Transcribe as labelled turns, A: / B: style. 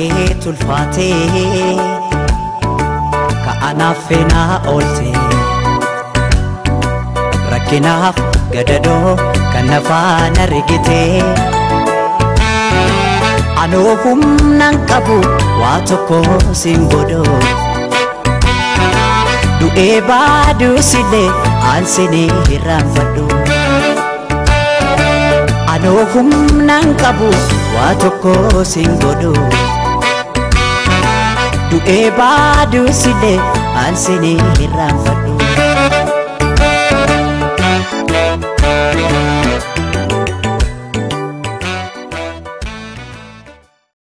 A: kee tulfaatee ka'anaaf feenaa oolte rakkinaaf gadadoo kan nafaan argitee anoo humnaan qabu waa tokko siin godhoo du'ee baaduu sillee aansinii hirraanfadhu anoo humnaan qabu waa tokko siin godhoo du'ee baaduu sillee aansinii hirraanfadhu